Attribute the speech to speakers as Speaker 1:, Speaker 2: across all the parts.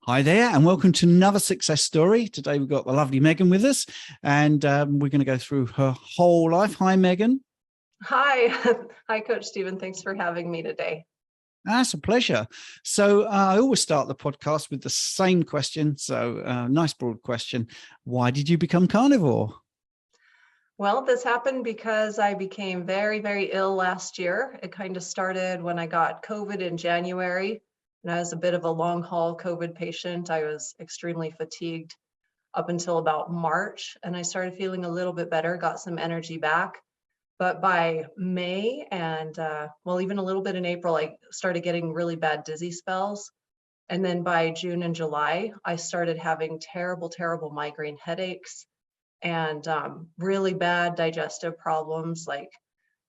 Speaker 1: Hi there, and welcome to another success story. Today we've got the lovely Meghan with us, and we're going to go through her whole life. Hi, Meghan.
Speaker 2: Hi. Hi, Coach Stephen. Thanks for having me today.
Speaker 1: That's a pleasure. So I always start the podcast with the same question. So nice broad question. Why did you become carnivore?
Speaker 2: Well, this happened because I became very, very ill last year. It kind of started when I got COVID in January, and I was a bit of a long haul COVID patient. I was extremely fatigued up until about March, and I started feeling a little bit better, got some energy back. But by May and well, even a little bit in April, I started getting really bad dizzy spells. And then by June and July, I started having terrible, terrible migraine headaches and really bad digestive problems like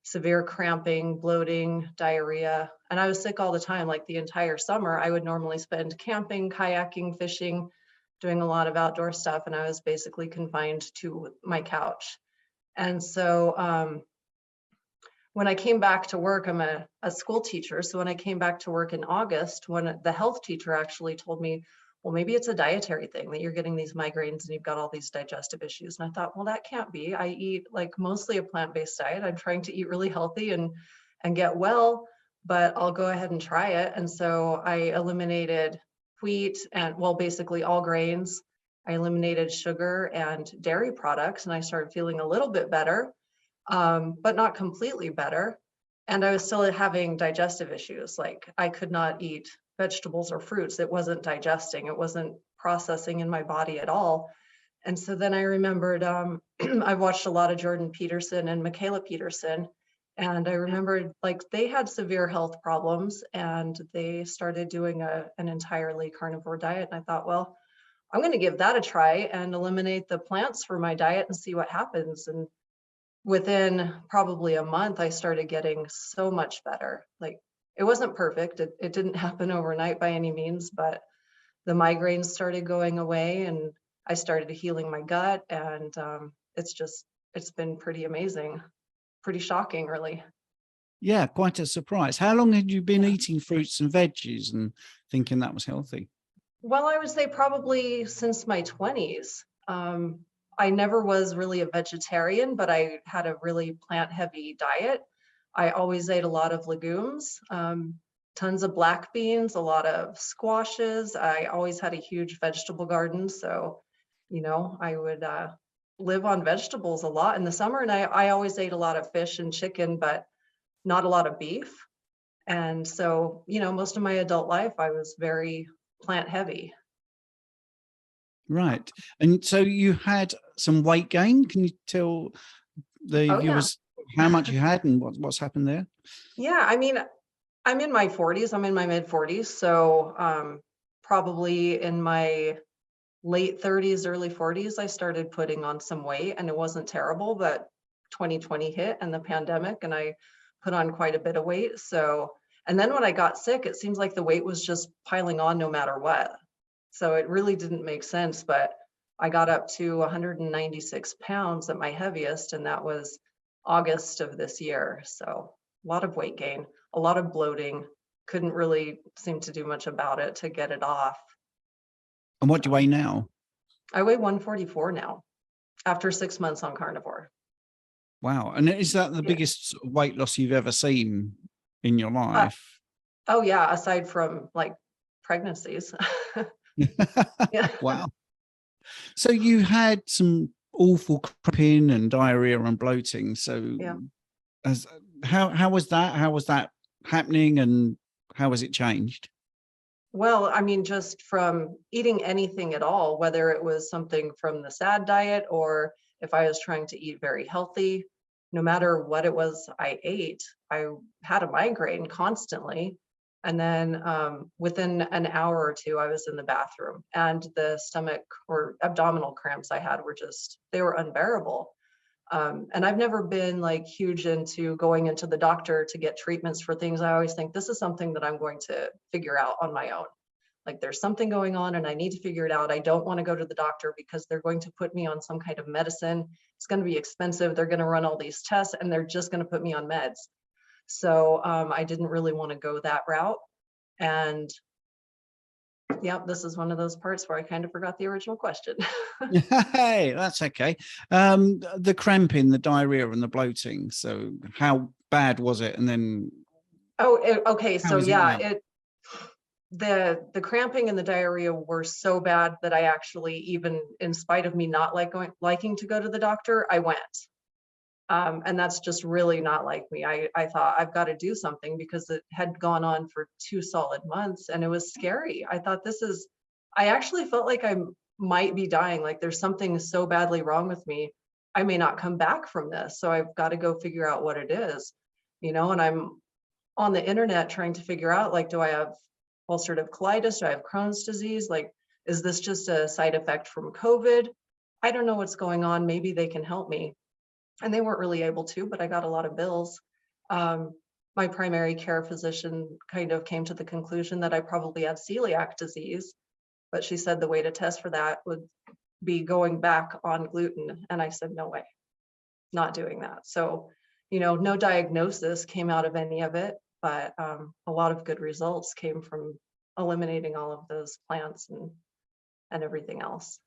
Speaker 2: severe cramping, bloating, diarrhea. And I was sick all the time, like the entire summer. I would normally spend camping, kayaking, fishing, doing a lot of outdoor stuff. And I was basically confined to my couch. And so when I came back to work, I'm a school teacher. So when I came back to work in August, when the health teacher actually told me, well, maybe it's a dietary thing that you're getting these migraines and you've got all these digestive issues. And I thought, well, that can't be. I eat like mostly a plant-based diet. I'm trying to eat really healthy and get well, but I'll go ahead and try it. And so I eliminated wheat and, well, basically all grains. I eliminated sugar and dairy products, and I started feeling a little bit better, but not completely better. And I was still having digestive issues. Like I could not eat vegetables or fruits. It wasn't digesting. It wasn't processing in my body at all. And so then I remembered I watched a lot of Jordan Peterson and Michaela Peterson. And I remembered like they had severe health problems and they started doing an entirely carnivore diet. And I thought, well, I'm going to give that a try and eliminate the plants for my diet and see what happens. And within probably a month, I started getting so much better. Like it wasn't perfect. It didn't happen overnight by any means, but the migraines started going away and I started healing my gut. And it's been pretty amazing, pretty shocking, really.
Speaker 1: Yeah, quite a surprise. How long had you been
Speaker 2: Yeah.
Speaker 1: eating fruits and veggies and thinking that was healthy?
Speaker 2: Well, I would say probably since my 20s. I never was really a vegetarian, but I had a really plant-heavy diet. I always ate a lot of legumes, tons of black beans, a lot of squashes. I always had a huge vegetable garden, so I would live on vegetables a lot in the summer, and I always ate a lot of fish and chicken, but not a lot of beef. And so, most of my adult life, I was very plant heavy.
Speaker 1: Right. And so you had some weight gain. Can you tell the
Speaker 2: Oh yeah.
Speaker 1: viewers how much you had and what's happened there?
Speaker 2: Yeah, I mean, I'm in my 40s. I'm in my mid 40s. So probably in my late 30s, early 40s, I started putting on some weight and it wasn't terrible, but 2020 hit and the pandemic and I put on quite a bit of weight. So, and then when I got sick, it seems like the weight was just piling on no matter what. So it really didn't make sense, but I got up to 196 pounds at my heaviest, and that was August of this year. So a lot of weight gain, a lot of bloating, couldn't really seem to do much about it to get it off.
Speaker 1: And what do you weigh now?
Speaker 2: I weigh 144 now after 6 months on carnivore.
Speaker 1: Wow. And is that the
Speaker 2: Yeah.
Speaker 1: biggest sort of weight loss you've ever seen in your
Speaker 2: Uh,
Speaker 1: life?
Speaker 2: oh yeah, aside from like pregnancies. Yeah.
Speaker 1: Wow. So you had some awful cramping and diarrhea and bloating. So
Speaker 2: Yeah.
Speaker 1: as how was that? How was that happening and how has it changed?
Speaker 2: Well, I mean, just from eating anything at all, whether it was something from the SAD diet or if I was trying to eat very healthy, no matter what it was I ate, I had a migraine constantly. And then within an hour or two, I was in the bathroom and the stomach or abdominal cramps I had were they were unbearable. And I've never been like huge into going into the doctor to get treatments for things. I always think this is something that I'm going to figure out on my own. Like there's something going on and I need to figure it out. I don't want to go to the doctor because they're going to put me on some kind of medicine. It's going to be expensive. They're going to run all these tests and they're just going to put me on meds. So I didn't really want to go that route. And Yep, this is one of those parts where I kind of forgot the original question.
Speaker 1: Hey, that's okay. The cramping, the diarrhea, and the bloating. So, how bad was it? And then,
Speaker 2: Okay.
Speaker 1: how
Speaker 2: So
Speaker 1: is it
Speaker 2: yeah,
Speaker 1: now?
Speaker 2: the cramping and the diarrhea were so bad that I actually, even in spite of me not liking to go to the doctor, I went. And that's just really not like me. I thought I've got to do something because it had gone on for 2 solid months and it was scary. I thought I actually felt like I might be dying. Like there's something so badly wrong with me. I may not come back from this. So I've got to go figure out what it is, and I'm on the internet trying to figure out, like, do I have ulcerative colitis? Do I have Crohn's disease? Like, is this just a side effect from COVID? I don't know what's going on. Maybe they can help me. And they weren't really able to, but I got a lot of bills. My primary care physician kind of came to the conclusion that I probably had celiac disease, but she said the way to test for that would be going back on gluten. And I said, no way, not doing that. So, no diagnosis came out of any of it, but a lot of good results came from eliminating all of those plants and everything else.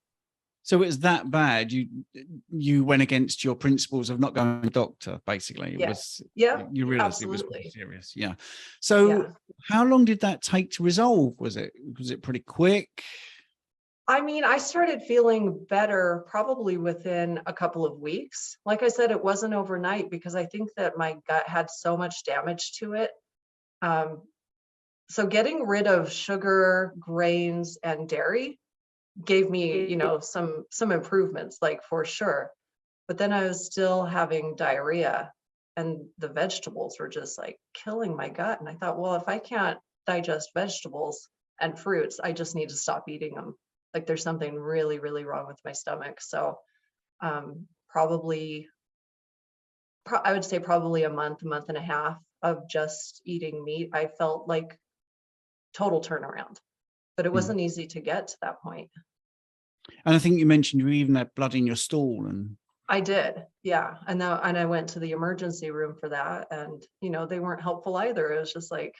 Speaker 1: So it was that bad. You went against your principles of not going to the doctor. Basically, it
Speaker 2: Yeah.
Speaker 1: was.
Speaker 2: Yeah,
Speaker 1: You realised it was pretty
Speaker 2: absolutely.
Speaker 1: serious. Yeah. So,
Speaker 2: Yeah.
Speaker 1: how long did that take to resolve? Was it pretty quick?
Speaker 2: I mean, I started feeling better probably within a couple of weeks. Like I said, it wasn't overnight because I think that my gut had so much damage to it. Um, so getting rid of sugar, grains, and dairy gave me, some improvements, like for sure. But then I was still having diarrhea and the vegetables were just like killing my gut. And I thought, well, if I can't digest vegetables and fruits, I just need to stop eating them. Like there's something really, really wrong with my stomach. So probably, I would say probably a month and a half of just eating meat, I felt like total turnaround. But it
Speaker 1: Mm.
Speaker 2: wasn't easy to get to that point.
Speaker 1: And I think you mentioned you even had blood in your stool, and
Speaker 2: I did, yeah. And I went to the emergency room for that, and they weren't helpful either. It was just like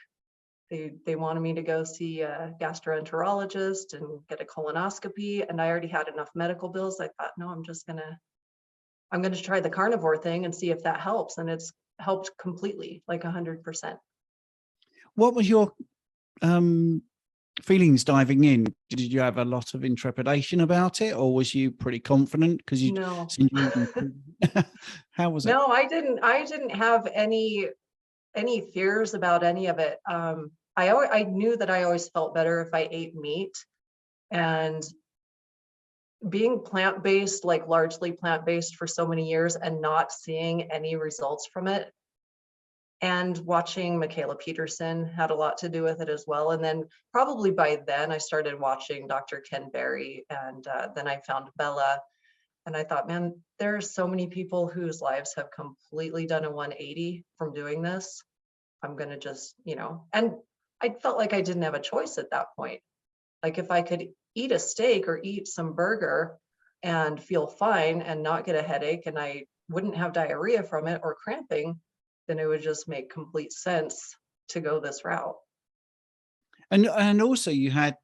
Speaker 2: they wanted me to go see a gastroenterologist and get a colonoscopy, and I already had enough medical bills. I thought, no, I'm gonna try the carnivore thing and see if that helps, and it's helped completely, like 100%.
Speaker 1: what was your feelings diving in? Did you have a lot of intrepidation about it, or was you pretty confident because you
Speaker 2: No,
Speaker 1: seemed you even? How was it?
Speaker 2: no, I didn't have any fears about any of it. I knew that I always felt better if I ate meat, and being plant-based, like largely plant-based for so many years and not seeing any results from it, and watching Michaela Peterson had a lot to do with it as well. And then probably by then I started watching Dr. Ken Berry, and then I found Bella, and I thought, man, there are so many people whose lives have completely done a 180 from doing this. I'm gonna just, and I felt like I didn't have a choice at that point. Like if I could eat a steak or eat some burger and feel fine and not get a headache and I wouldn't have diarrhea from it or cramping, then it would just make complete sense to go this route.
Speaker 1: And also you had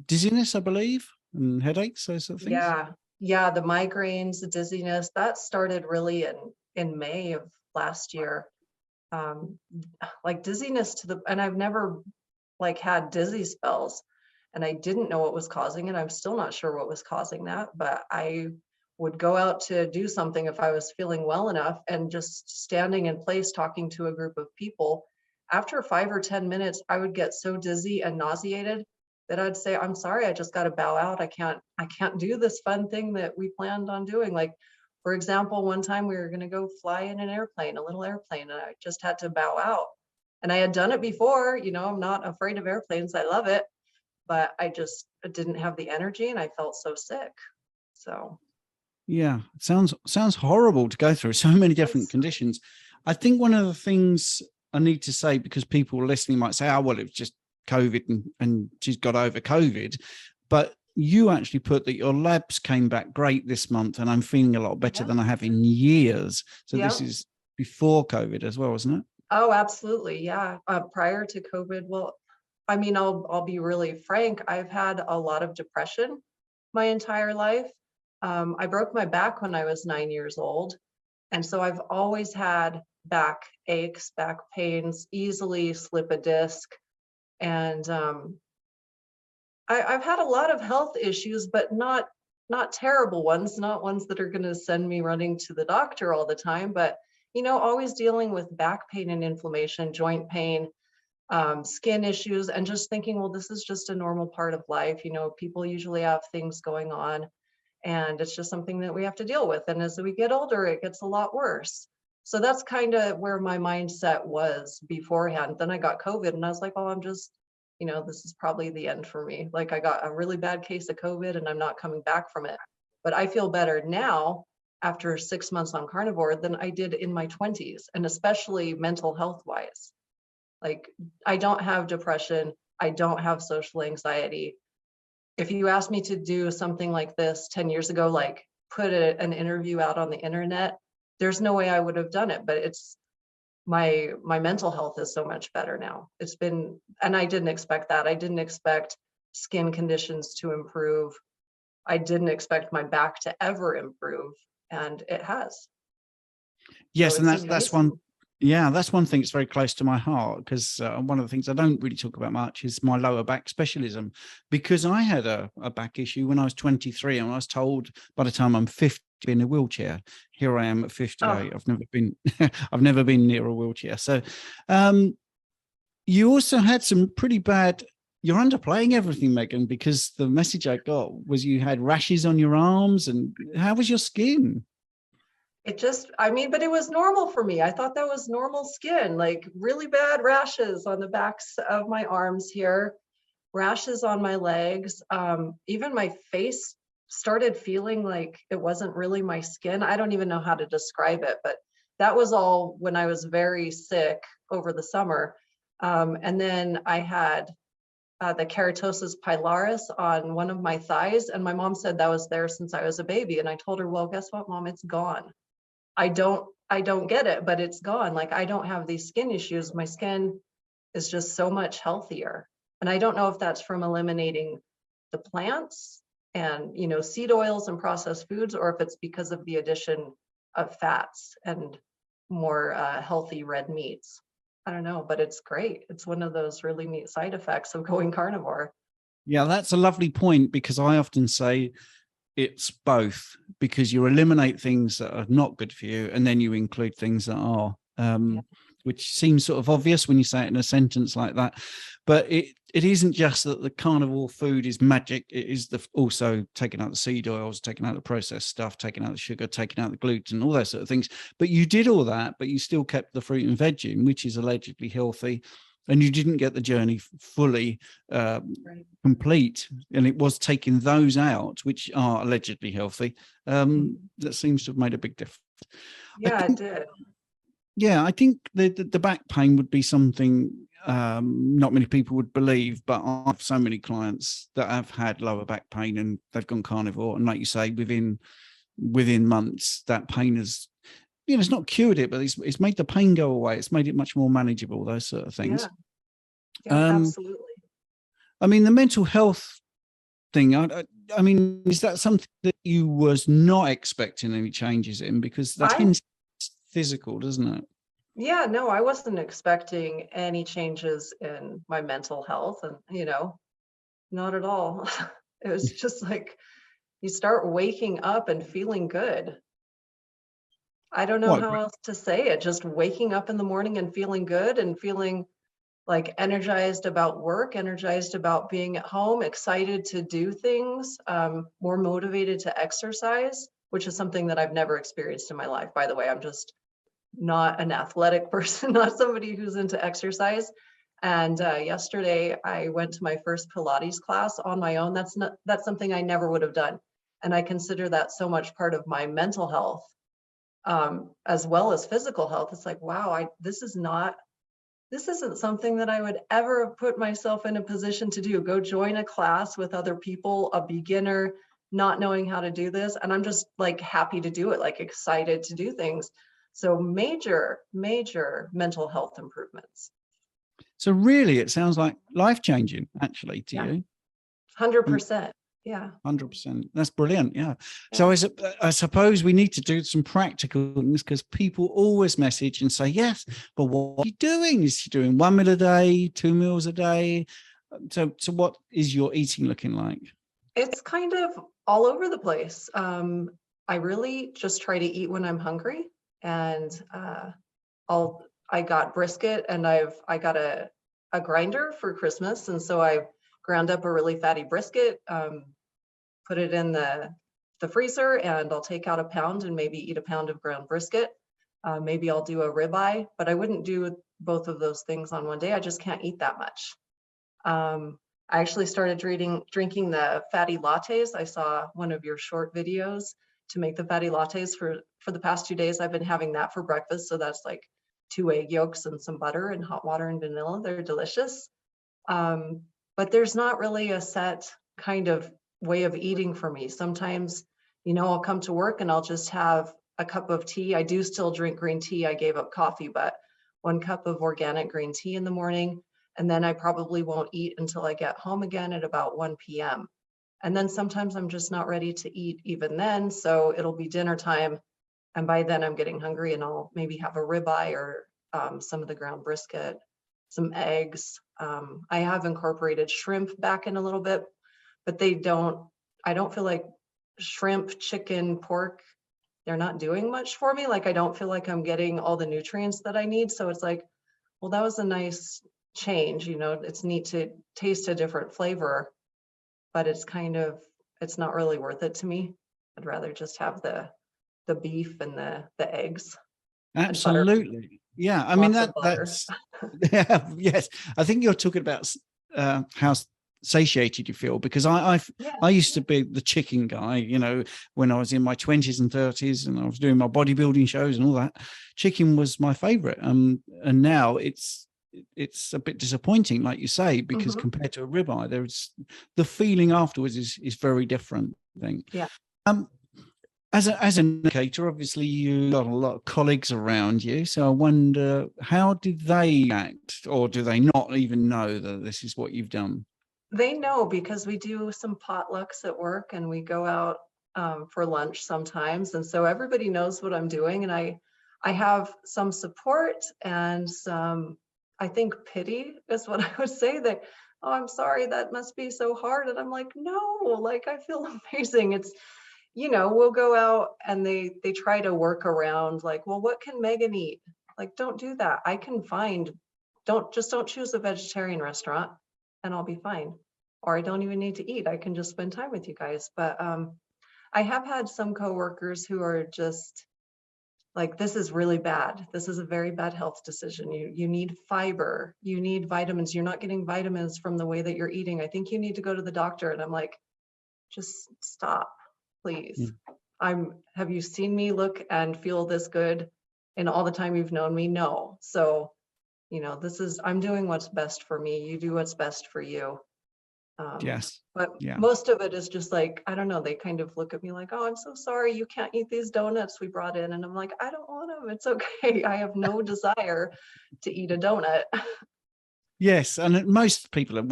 Speaker 1: dizziness, I believe, and headaches, those sort of things.
Speaker 2: Yeah. Yeah, the migraines, the dizziness, that started really in May of last year. Um, like dizziness and I've never like had dizzy spells, and I didn't know what was causing it. I'm still not sure what was causing that, but I would go out to do something if I was feeling well enough, and just standing in place talking to a group of people, after 5 or 10 minutes I would get so dizzy and nauseated that I'd say, I'm sorry, I just got to bow out. I can't do this fun thing that we planned on doing. Like, for example, one time we were going to go fly in an airplane, a little airplane, and I just had to bow out. And I had done it before, I'm not afraid of airplanes. I love it, but I just didn't have the energy and I felt so sick. So
Speaker 1: Yeah, it sounds horrible to go through so many different
Speaker 2: it's,
Speaker 1: conditions. I think one of the things I need to say, because people listening might say, oh, well, it was just COVID and she's got over COVID. But you actually put that your labs came back great this month and I'm feeling a lot better
Speaker 2: yeah,
Speaker 1: than I have in years. So
Speaker 2: yeah.
Speaker 1: this is before COVID as well, isn't it?
Speaker 2: Oh, absolutely. Yeah. Prior to COVID, well, I mean, I'll be really frank. I've had a lot of depression my entire life. I broke my back when I was 9 years old. And so I've always had back aches, back pains, easily slip a disc. And I've had a lot of health issues, but not terrible ones, not ones that are going to send me running to the doctor all the time. But always dealing with back pain and inflammation, joint pain, skin issues, and just thinking, well, this is just a normal part of life. People usually have things going on, and it's just something that we have to deal with. And as we get older, it gets a lot worse. So that's kind of where my mindset was beforehand. Then I got COVID, and I was like, oh, I'm just, this is probably the end for me. Like, I got a really bad case of COVID, and I'm not coming back from it. But I feel better now after 6 months on carnivore than I did in my 20s, and especially mental health wise. Like, I don't have depression. I don't have social anxiety. If you asked me to do something like this 10 years ago, like put an interview out on the internet, there's no way I would have done it. But it's my mental health is so much better now. It's been, and I didn't expect that. I didn't expect skin conditions to improve. I didn't expect my back to ever improve, and it has.
Speaker 1: Yes,
Speaker 2: So
Speaker 1: and
Speaker 2: it's
Speaker 1: that's one.
Speaker 2: amazing.
Speaker 1: Yeah, that's one thing that's very close to my heart, because one of the things I don't really talk about much is my lower back specialism, because I had a back issue when I was 23, and I was told by the time I'm 50 to be in a wheelchair. Here I am at 58.
Speaker 2: Oh,
Speaker 1: I've never been I've never been near a wheelchair. So you also had some pretty bad. You're underplaying everything, Meghan, because the message I got was you had rashes on your arms. And how was your skin?
Speaker 2: it just, I mean, but it was normal for me. I thought that was normal skin, like really bad rashes on the backs of my arms here, rashes on my legs. Even my face started feeling like it wasn't really my skin. I don't even know how to describe it, but that was all when I was very sick over the summer. And then I had the keratosis pilaris on one of my thighs, and my mom said that was there since I was a baby. And I told her, well, guess what, Mom, it's gone. I don't get it, but it's gone. Like, I don't have these skin issues. My skin is just so much healthier. And I don't know if that's from eliminating the plants and, seed oils and processed foods, or if it's because of the addition of fats and more healthy red meats. I don't know, but it's great. It's one of those really neat side effects of going carnivore.
Speaker 1: Yeah, that's a lovely point, because I often say it's both, because you eliminate things that are not good for you, and then you include things that are,
Speaker 2: Yeah.
Speaker 1: which seems sort of obvious when you say it in a sentence like that. But it isn't just that the carnivore food is magic. It is also taking out the seed oils, taking out the processed stuff, taking out the sugar, taking out the gluten, all those sort of things. But you did all that, but you still kept the fruit and veg in, which is allegedly healthy. And you didn't get the journey fully
Speaker 2: Right.
Speaker 1: complete. And it was taking those out, which are allegedly healthy, that seems to have made a big difference.
Speaker 2: Yeah, it did.
Speaker 1: I think the back pain would be something not many people would believe, but I have so many clients that have had lower back pain and they've gone carnivore. And like you say, within months, that pain has, it's not cured it, but it's made the pain go away. It's made it much more manageable, those sort of things.
Speaker 2: Yeah, absolutely.
Speaker 1: I mean, the mental health thing, I mean, is that something that you was not expecting any changes in? Because that tends to be physical, doesn't it?
Speaker 2: Yeah, no, I wasn't expecting any changes in my mental health, and not at all. It was just like you start waking up and feeling good. I don't know
Speaker 1: What?
Speaker 2: how else to say it. Just waking up in the morning and feeling good, and feeling like energized about work, energized about being at home, excited to do things, more motivated to exercise, which is something that I've never experienced in my life. By the way, I'm just not an athletic person, not somebody who's into exercise. And yesterday I went to my first Pilates class on my own. That's something I never would have done. And I consider that so much part of my mental health, as well as physical health. It's like, wow, this isn't something that I would ever have put myself in a position to do. Go join a class with other people, a beginner, not knowing how to do this. And I'm just like happy to do it, like excited to do things. So major mental health improvements.
Speaker 1: So really, it sounds like life-changing, actually, to you.
Speaker 2: 100%. Yeah.
Speaker 1: 100%. That's brilliant. Yeah.
Speaker 2: Yeah.
Speaker 1: So I suppose we need to do some practical things, because people always message and say, yes, but what are you doing? Is she doing 1 meal a day, 2 meals a day? So what is your eating looking like?
Speaker 2: It's kind of all over the place. I really just try to eat when I'm hungry, and I got brisket, and I got a grinder for Christmas, and so I ground up a really fatty brisket, put it in the freezer, and I'll take out a pound and maybe eat a pound of ground brisket. Maybe I'll do a ribeye, but I wouldn't do both of those things on one day. I just can't eat that much. I actually started drinking the fatty lattes. I saw one of your short videos to make the fatty lattes for the past 2 days. I've been having that for breakfast. So that's like 2 egg yolks and some butter and hot water and vanilla. They're delicious. But there's not really a set kind of way of eating for me. Sometimes, I'll come to work and I'll just have a cup of tea. I do still drink green tea. I gave up coffee, but 1 cup of organic green tea in the morning. And then I probably won't eat until I get home again at about 1 p.m. And then sometimes I'm just not ready to eat even then. So it'll be dinner time. And by then I'm getting hungry, and I'll maybe have a ribeye or some of the ground brisket, some eggs. I have incorporated shrimp back in a little bit, but I don't feel like shrimp, chicken, pork, they're not doing much for me. Like, I don't feel like I'm getting all the nutrients that I need. So it's like, well, that was a nice change. It's neat to taste a different flavor, but it's not really worth it to me. I'd rather just have the beef and the eggs.
Speaker 1: Absolutely. Yeah. I mean, that's, yeah, yes. I think you're talking about how satiated you feel, because I used to be the chicken guy, when I was in my 20s and 30s and I was doing my bodybuilding shows and all that. Chicken was my favorite. And now it's a bit disappointing, like you say, because compared to a ribeye, there's the feeling afterwards is very different, I think.
Speaker 2: Yeah.
Speaker 1: As an educator, obviously you got a lot of colleagues around you. So I wonder, how did they act, or do they not even know that this is what you've done?
Speaker 2: They know, because we do some potlucks at work and we go out for lunch sometimes. And so everybody knows what I'm doing. And I have some support and some, I think, pity is what I would say, that, oh, I'm sorry, that must be so hard. And I'm like, no, like, I feel amazing. It's, we'll go out and they try to work around, like, well, what can Meghan eat? Like, don't do that. I can don't choose a vegetarian restaurant and I'll be fine. Or I don't even need to eat. I can just spend time with you guys. But I have had some coworkers who are just like, this is really bad. This is a very bad health decision. You need fiber. You need vitamins. You're not getting vitamins from the way that you're eating. I think you need to go to the doctor. And I'm like, just stop, please. Have you seen me look and feel this good in all the time you've known me? No. So, I'm doing what's best for me. You do what's best for you.
Speaker 1: Yes.
Speaker 2: But
Speaker 1: yeah.
Speaker 2: Most of it is just like, I don't know, they kind of look at me like, oh, I'm so sorry, you can't eat these donuts we brought in. And I'm like, I don't want them. It's okay. I have no desire to eat a donut.
Speaker 1: Yes. And most people are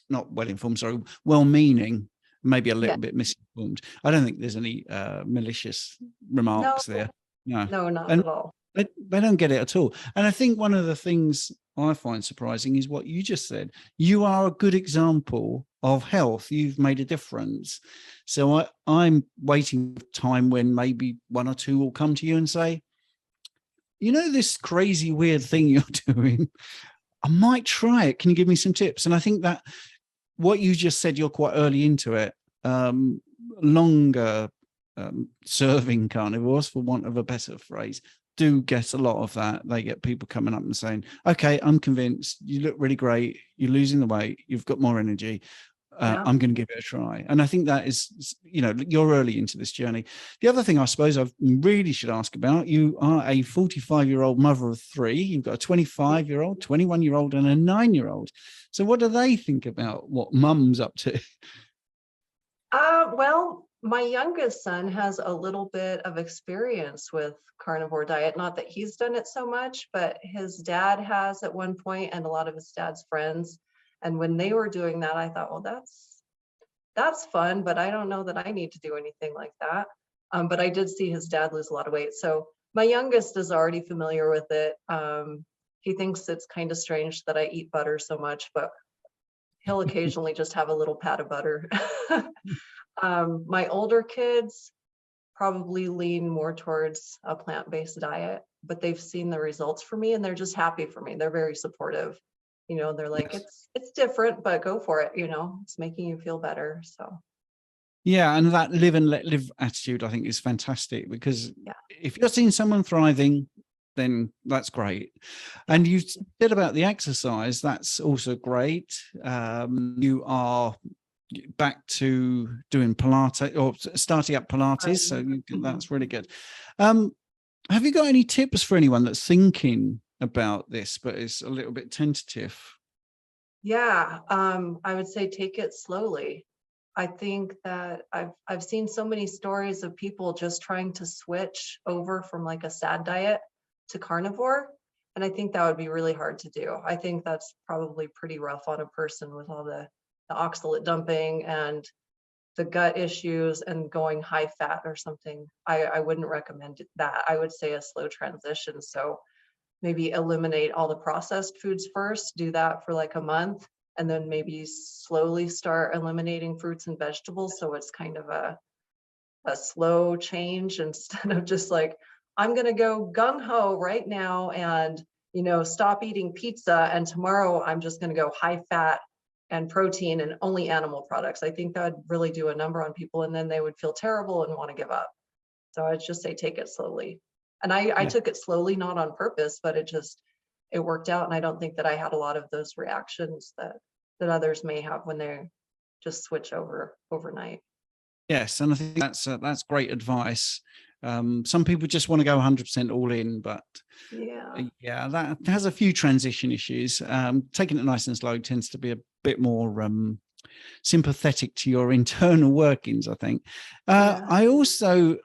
Speaker 1: not well informed, sorry, well-meaning, maybe a little bit misinformed. I don't think there's any malicious remarks there.
Speaker 2: No, not at all.
Speaker 1: They don't get it at all. And I think one of the things I find surprising is what you just said. You are a good example of health. You've made a difference. So I'm waiting for time when maybe one or two will come to you and say, this crazy, weird thing you're doing, I might try it. Can you give me some tips? And I think that what you just said, you're quite early into it. Longer serving carnivores, for want of a better phrase, do get a lot of that. They get people coming up and saying, okay, I'm convinced, you look really great, you're losing the weight, you've got more energy, I'm going to give it a try. And I think that is, you're early into this journey. The other thing I suppose I really should ask about, you are a 45-year-old mother of 3. You've got a 25-year-old, 21-year-old and a 9-year-old. So what do they think about what mum's up to?
Speaker 2: Well, My youngest son has a little bit of experience with carnivore diet. Not that he's done it so much, but his dad has at one point, and a lot of his dad's friends. And when they were doing that, I thought, well, that's fun, but I don't know that I need to do anything like that. But I did see his dad lose a lot of weight. So my youngest is already familiar with it. He thinks it's kind of strange that I eat butter so much, but he'll occasionally just have a little pat of butter. My older kids probably lean more towards a plant-based diet, but they've seen the results for me and they're just happy for me. They're very supportive. They're like,
Speaker 1: Yes.
Speaker 2: it's different, but go for it. It's making you feel better. So
Speaker 1: Yeah, and that live and let live attitude, I think, is fantastic, because
Speaker 2: yeah,
Speaker 1: if you're seeing someone thriving, then that's great. And you said about the exercise, that's also great. You are back to doing Pilates, or starting up Pilates, so that's really good. Have you got any tips for anyone that's thinking about this but is a little bit tentative?
Speaker 2: yeah. I would say take it slowly. I think that I've seen so many stories of people just trying to switch over from like a SAD diet to carnivore. And I think that would be really hard to do. I think that's probably pretty rough on a person with all the oxalate dumping and the gut issues and going high fat or something. I wouldn't recommend that. I would say a slow transition. So maybe eliminate all the processed foods first, do that for like a month, and then maybe slowly start eliminating fruits and vegetables. So it's kind of a slow change instead of just like, I'm going to go gung ho right now and, stop eating pizza. And tomorrow I'm just going to go high fat and protein and only animal products. I think that would really do a number on people. And then they would feel terrible and want to give up. So I'd just say, take it slowly. And I
Speaker 1: Yeah.
Speaker 2: took it slowly, not on purpose, but it worked out. And I don't think that I had a lot of those reactions that others may have when they just switch over overnight.
Speaker 1: Yes, and I think that's great advice. Some people just want to go 100% all in, but
Speaker 2: Yeah.
Speaker 1: yeah, that has a few transition issues. Taking it nice and slow tends to be a bit more sympathetic to your internal workings, I think.
Speaker 2: Yeah.
Speaker 1: I also,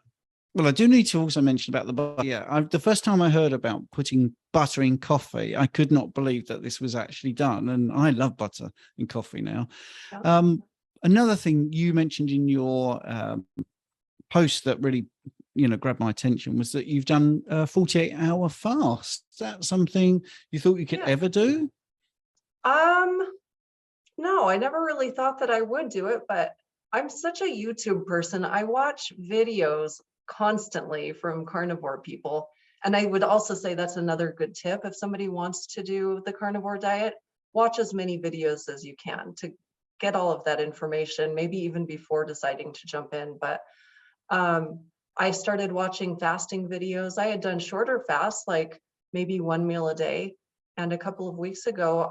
Speaker 1: well, I do need to also mention about the butter. Yeah, the first time I heard about putting butter in coffee, I could not believe that this was actually done. And I love butter in coffee now.
Speaker 2: Yeah.
Speaker 1: Another thing you mentioned in your post that really, grabbed my attention was that you've done a 48-hour fast. Is that something you thought you could
Speaker 2: Yeah.
Speaker 1: ever do?
Speaker 2: No, I never really thought that I would do it, but I'm such a YouTube person. I watch videos constantly from carnivore people. And I would also say that's another good tip. If somebody wants to do the carnivore diet, watch as many videos as you can to get all of that information, maybe even before deciding to jump in. But I started watching fasting videos. I had done shorter fasts, like maybe one meal a day. And a couple of weeks ago,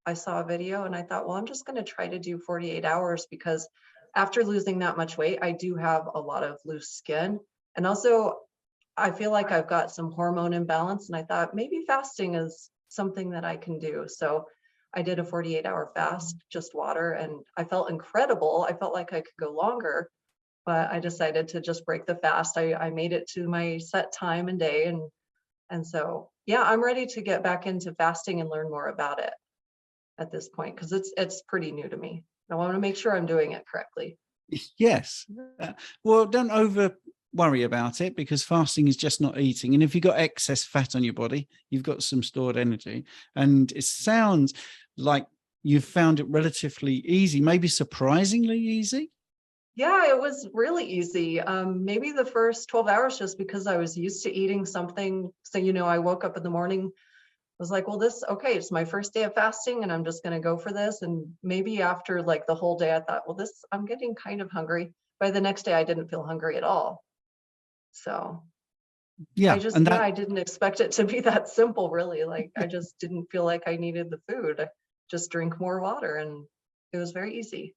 Speaker 2: I saw a video and I thought, well, I'm just going to try to do 48 hours because after losing that much weight, I do have a lot of loose skin. And also, I feel like I've got some hormone imbalance. And I thought maybe fasting is something that I can do. So I did a 48-hour fast, just water, and I felt incredible. I felt like I could go longer, but I decided to just break the fast. I made it to my set time and day. And so, yeah, I'm ready to get back into fasting and learn more about it at this point, because it's pretty new to me. I want to make sure I'm doing it correctly.
Speaker 1: Yes. Well, don't over worry about it, because fasting is just not eating. And if you've got excess fat on your body, you've got some stored energy. And it sounds like you've found it relatively easy, maybe surprisingly easy.
Speaker 2: Yeah, it was really easy. Maybe the first 12 hours, just because I was used to eating something. So, I woke up in the morning, was like, well, okay, it's my first day of fasting and I'm just going to go for this. And maybe after like the whole day, I thought, well, I'm getting kind of hungry. By the next day, I didn't feel hungry at all. So
Speaker 1: Yeah. And
Speaker 2: I didn't expect it to be that simple, really. Like, I just didn't feel like I needed the food. I just drink more water and it was very easy.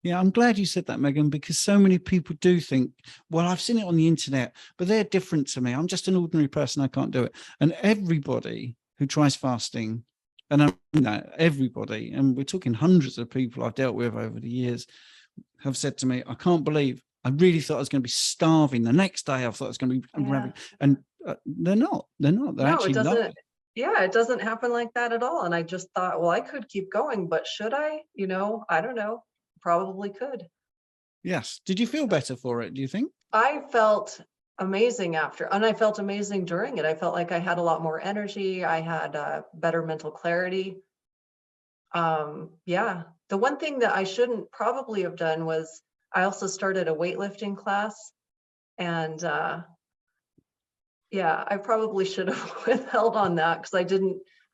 Speaker 1: yeah, I'm glad you said that, Megan, because so many people do think, well, I've seen it on the internet, but they're different to me. I'm just an ordinary person. I can't do it. And everybody who tries fasting, and I mean that, everybody, and we're talking hundreds of people I've dealt with over the years, have said to me, I can't believe I really thought I was going to be starving. The next day, I thought I was going to be ravenous. And they're not. They're not. They're
Speaker 2: No, it
Speaker 1: actually
Speaker 2: doesn't.
Speaker 1: lovely.
Speaker 2: Yeah, it doesn't happen like that at all. And I just thought, well, I could keep going, but should I? I don't know. Probably could.
Speaker 1: Yes. Did you feel better for it, do you think?
Speaker 2: I felt amazing after, and I felt amazing during it. I felt like I had a lot more energy. I had better mental clarity. Yeah. The one thing that I shouldn't probably have done was I also started a weightlifting class, and yeah, I probably should have withheld on that because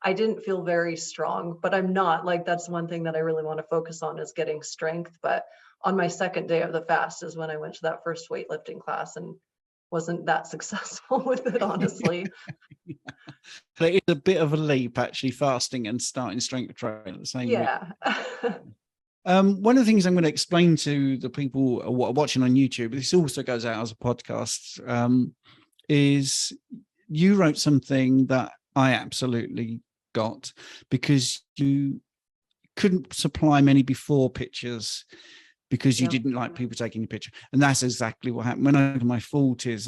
Speaker 2: I didn't feel very strong, but I'm not like, that's one thing that I really want to focus on is getting strength. But on my second day of the fast is when I went to that first weightlifting class and wasn't that successful with it, honestly.
Speaker 1: But it's a bit of a leap, actually, fasting and starting strength training at the same week.
Speaker 2: Yeah.
Speaker 1: One of the things I'm going to explain to the people who are watching on YouTube, this also goes out as a podcast, is you wrote something that I absolutely got because you couldn't supply many before pictures because you didn't like people taking your picture. And that's exactly what happened when I was in my 40s.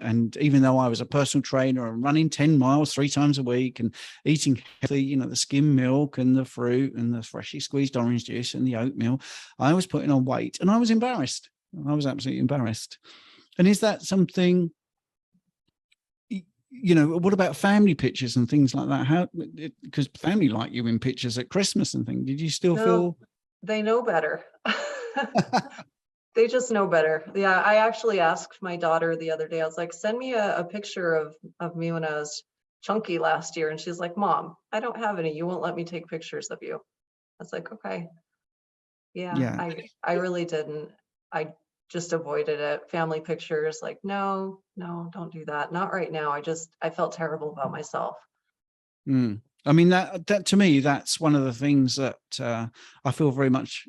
Speaker 1: And even though I was a personal trainer and running 10 miles 3 times a week and eating healthy, the skim milk and the fruit and the freshly squeezed orange juice and the oatmeal, I was putting on weight and I was embarrassed. I was absolutely embarrassed. And is that something, what about family pictures and things like that? How, because family like you in pictures at Christmas and things, did you still feel?
Speaker 2: They know better. They just know better. Yeah, I actually asked my daughter the other day, I was like, send me a picture of me when I was chunky last year. And she's like, Mom, I don't have any. You won't let me take pictures of you. I was like, okay. Yeah. I really didn't. I just avoided it. Family pictures, like, no, don't do that. Not right now. I felt terrible about myself.
Speaker 1: I mean, that to me, that's one of the things that I feel very much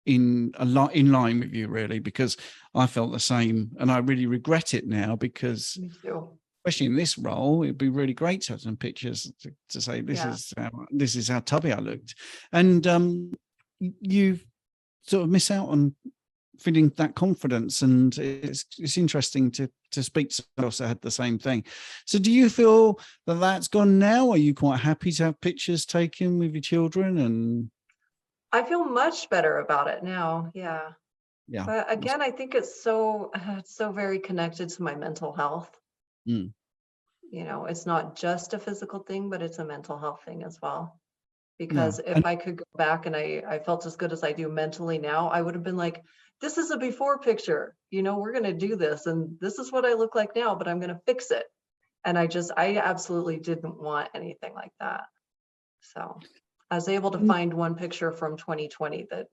Speaker 1: in line with you, really, because I felt the same, and I really regret it now because,
Speaker 2: Me too.
Speaker 1: especially in this role, it'd be really great to have some pictures to say this is how tubby I looked, and you sort of miss out on feeling that confidence, and it's interesting to speak to someone else that had the same thing. So do you feel that that's gone now? Are you quite happy to have pictures taken with your children? And
Speaker 2: I feel much better about it now. Yeah. But again, I think it's so very connected to my mental health. It's not just a physical thing, but it's a mental health thing as well. Because if I could go back and I felt as good as I do mentally now, I would have been like, this is a before picture, we're going to do this. And this is what I look like now, but I'm going to fix it. And I absolutely didn't want anything like that. So I was able to find one picture from 2020 that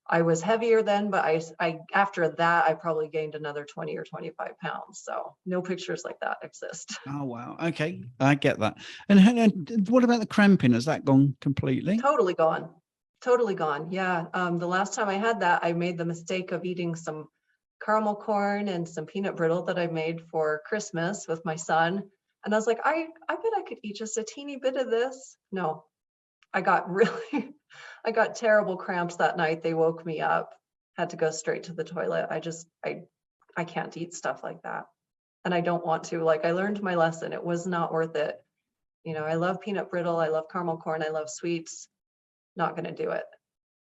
Speaker 2: I was heavier then, but I after that, I probably gained another 20 or 25 pounds. So no pictures like that exist.
Speaker 1: Oh, wow. Okay. I get that. And what about the cramping? Has that gone completely?
Speaker 2: Totally gone. Totally gone. Yeah. The last time I had that, I made the mistake of eating some caramel corn and some peanut brittle that I made for Christmas with my son. And I was like, I bet I could eat just a teeny bit of this. No, I got terrible cramps that night. They woke me up, had to go straight to the toilet. I can't eat stuff like that. And I don't want to. Like, I learned my lesson. It was not worth it. I love peanut brittle. I love caramel corn. I love sweets. Not going to do it.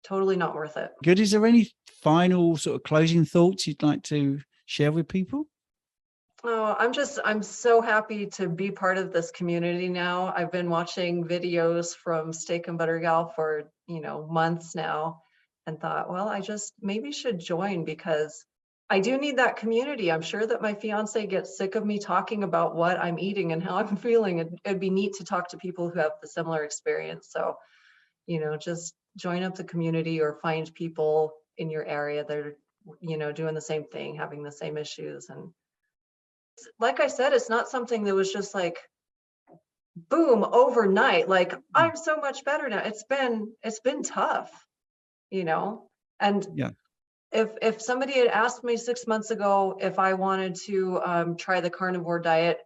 Speaker 2: Totally not worth it.
Speaker 1: Good. Is there any final sort of closing thoughts you'd like to share with people?
Speaker 2: Oh, I'm so happy to be part of this community now. I've been watching videos from Steak and Butter Gal for, months now, and thought, well, I just maybe should join because I do need that community. I'm sure that my fiance gets sick of me talking about what I'm eating and how I'm feeling. It'd be neat to talk to people who have the similar experience. So, just join up the community or find people in your area that are, doing the same thing, having the same issues. And like I said, it's not something that was just like, boom, overnight. Like, I'm so much better now. It's been tough, and if somebody had asked me 6 months ago if I wanted to try the carnivore diet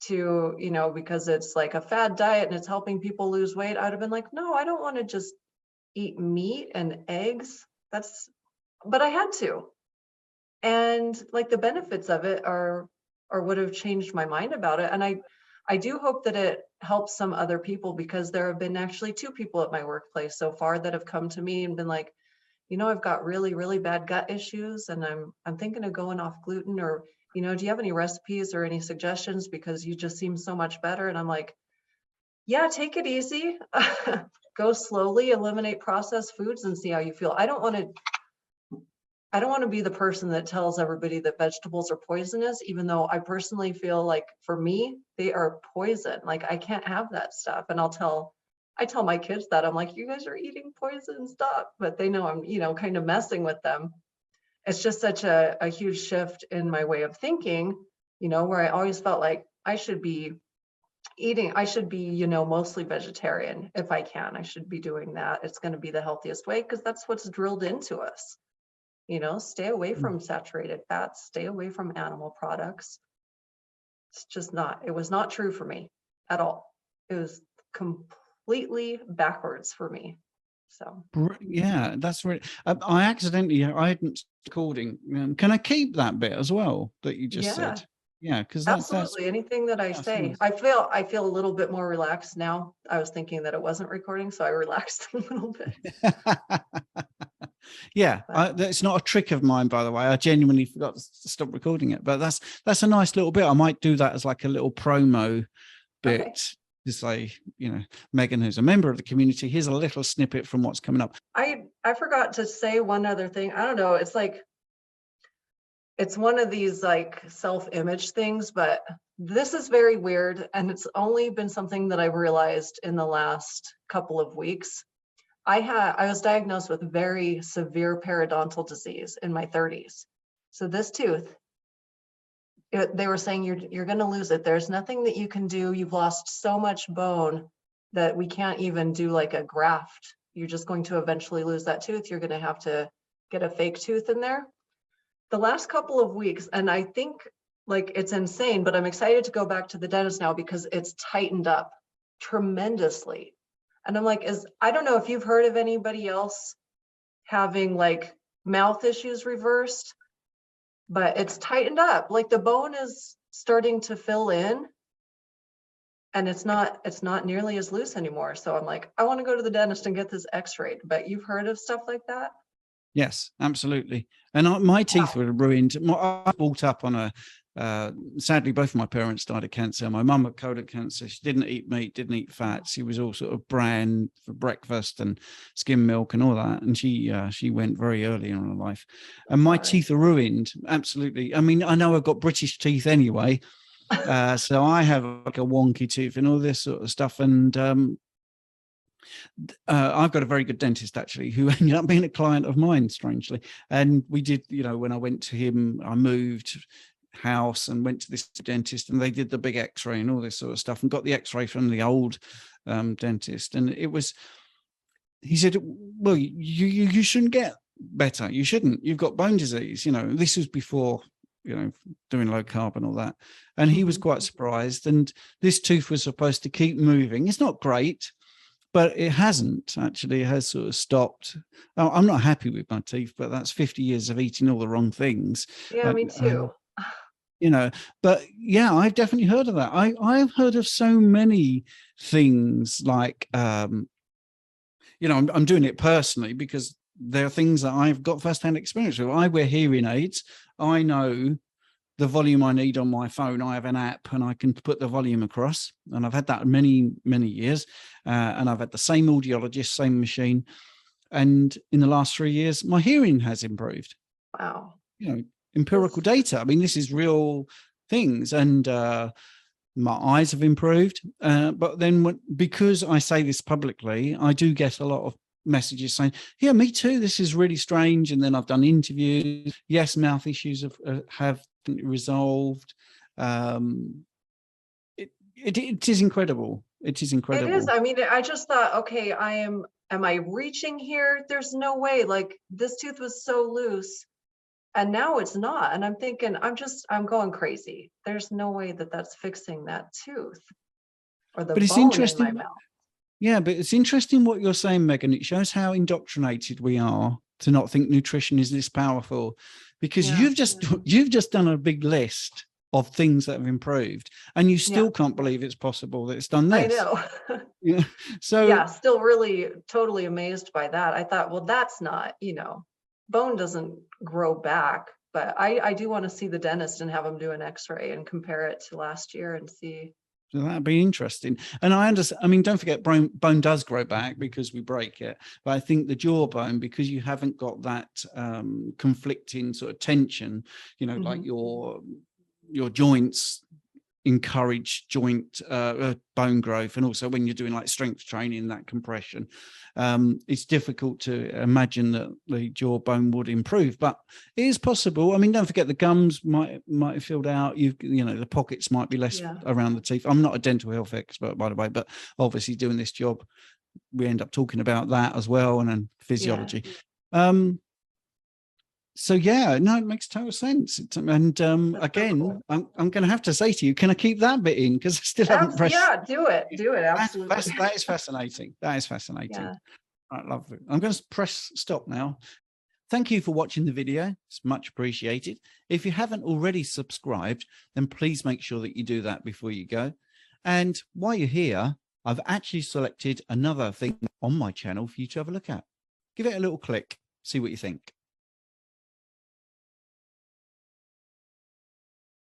Speaker 2: to, because it's like a fad diet and it's helping people lose weight, I'd have been like, no, I don't want to just eat meat and eggs. That's but I had to. And like the benefits of it are would have changed my mind about it. And I do hope that it helps some other people, because there have been actually 2 people at my workplace so far that have come to me and been like, I've got really, really bad gut issues, and I'm thinking of going off gluten, or, do you have any recipes or any suggestions, because you just seem so much better. And I'm like, yeah, take it easy. Go slowly, eliminate processed foods and see how you feel. I don't want to be the person that tells everybody that vegetables are poisonous, even though I personally feel like for me, they are poison. Like I can't have that stuff. And I tell my kids that. I'm like, you guys are eating poison stuff, but they know I'm, kind of messing with them. It's just such a huge shift in my way of thinking, where I always felt like I should be, mostly vegetarian if I can. I should be doing that. It's going to be the healthiest way, because that's what's drilled into us. Stay away from saturated fats, stay away from animal products. It's just not, it was not true for me at all. It was completely backwards for me. So
Speaker 1: yeah, that's really, I hadn't recording. Can I keep that bit as well that you just
Speaker 2: yeah,
Speaker 1: said? Yeah, because
Speaker 2: absolutely. Anything that I say,
Speaker 1: nice.
Speaker 2: I feel a little bit more relaxed now. I was thinking that it wasn't recording, so I relaxed a little bit.
Speaker 1: Yeah, it's not a trick of mine, by the way. I genuinely forgot to stop recording it, but that's a nice little bit. I might do that as like a little promo bit.
Speaker 2: Okay.
Speaker 1: To say, Meghan, who's a member of the community, here's a little snippet from what's coming up.
Speaker 2: I forgot to say one other thing. I don't know. It's like, it's one of these like self-image things, but this is very weird. And it's only been something that I've realized in the last couple of weeks. I was diagnosed with very severe periodontal disease in my 30s. So this tooth, they were saying you're going to lose it. There's nothing that you can do. You've lost so much bone that we can't even do like a graft. You're just going to eventually lose that tooth. You're going to have to get a fake tooth in there. The last couple of weeks, and I think like it's insane, but I'm excited to go back to the dentist now because it's tightened up tremendously. And I'm like, I don't know if you've heard of anybody else having like mouth issues reversed, but it's tightened up. Like the bone is starting to fill in, and it's not nearly as loose anymore. So I'm like, I want to go to the dentist and get this x-rayed. But you've heard of stuff like that?
Speaker 1: Yes, absolutely. And my teeth were ruined. I was brought up on sadly, both of my parents died of cancer. My mum had colon cancer. She didn't eat meat, didn't eat fat. She was all sort of bran for breakfast and skim milk and all that. And she went very early in her life. And my teeth are ruined. Absolutely. I mean, I know I've got British teeth anyway. So I have like a wonky tooth and all this sort of stuff. And I've got a very good dentist actually who ended up being a client of mine, strangely. And we did, when I went to him, I moved house and went to this dentist, and they did the big x-ray and all this sort of stuff, and got the x-ray from the old dentist. And he said, well, you shouldn't get better. You shouldn't. You've got bone disease. This was before, doing low carb and all that. And he was quite surprised. And this tooth was supposed to keep moving. It's not great, but it hasn't actually. It has sort of stopped. I'm not happy with my teeth, but that's 50 years of eating all the wrong things.
Speaker 2: Yeah, me too.
Speaker 1: But yeah, I've definitely heard of that. I've heard of so many things like, I'm doing it personally because there are things that I've got firsthand experience with. I wear hearing aids. I know the volume I need on my phone. I have an app and I can put the volume across, and I've had that many, many years. And I've had the same audiologist, same machine. And in the last 3 years, my hearing has improved.
Speaker 2: Wow.
Speaker 1: Empirical data. I mean, this is real things. And my eyes have improved. But then because I say this publicly, I do get a lot of messages saying, yeah, me too. This is really strange. And then I've done interviews. Yes, mouth issues have resolved. It is incredible. It is incredible.
Speaker 2: It is. I mean, I just thought, okay, am I reaching here? There's no way. Like this tooth was so loose. And now it's not. And I'm thinking, I'm going crazy. There's no way that that's fixing that tooth or the bone in my mouth.
Speaker 1: Yeah, but it's interesting what you're saying, Meghan. It shows how indoctrinated we are to not think nutrition is this powerful, because
Speaker 2: Yeah.
Speaker 1: you've just done a big list of things that have improved, and you still can't believe it's possible that it's done this.
Speaker 2: I know.
Speaker 1: Yeah. So
Speaker 2: yeah, still really totally amazed by that. I thought, well, that's not, bone doesn't grow back, but I do want to see the dentist and have him do an x-ray and compare it to last year and see.
Speaker 1: So that'd be interesting. And I understand, I mean, don't forget, bone does grow back because we break it. But I think the jawbone, because you haven't got that conflicting sort of tension, like your joints encourage joint bone growth, and also when you're doing like strength training, that compression, it's difficult to imagine that the jawbone would improve, but it is possible. I mean, don't forget the gums might have filled out. The pockets might be less around the teeth. I'm not a dental health expert, by the way, but obviously doing this job, we end up talking about that as well, and then physiology. So yeah, no, it makes total sense. And again, cool. I'm going to have to say to you, can I keep that bit in, because I still haven't pressed.
Speaker 2: Yeah, do it. Absolutely.
Speaker 1: That is fascinating. That is fascinating. Yeah. I love it. I'm going to press stop now. Thank you for watching the video. It's much appreciated. If you haven't already subscribed, then please make sure that you do that before you go. And while you're here, I've actually selected another thing on my channel for you to have a look at. Give it a little click, see what you think.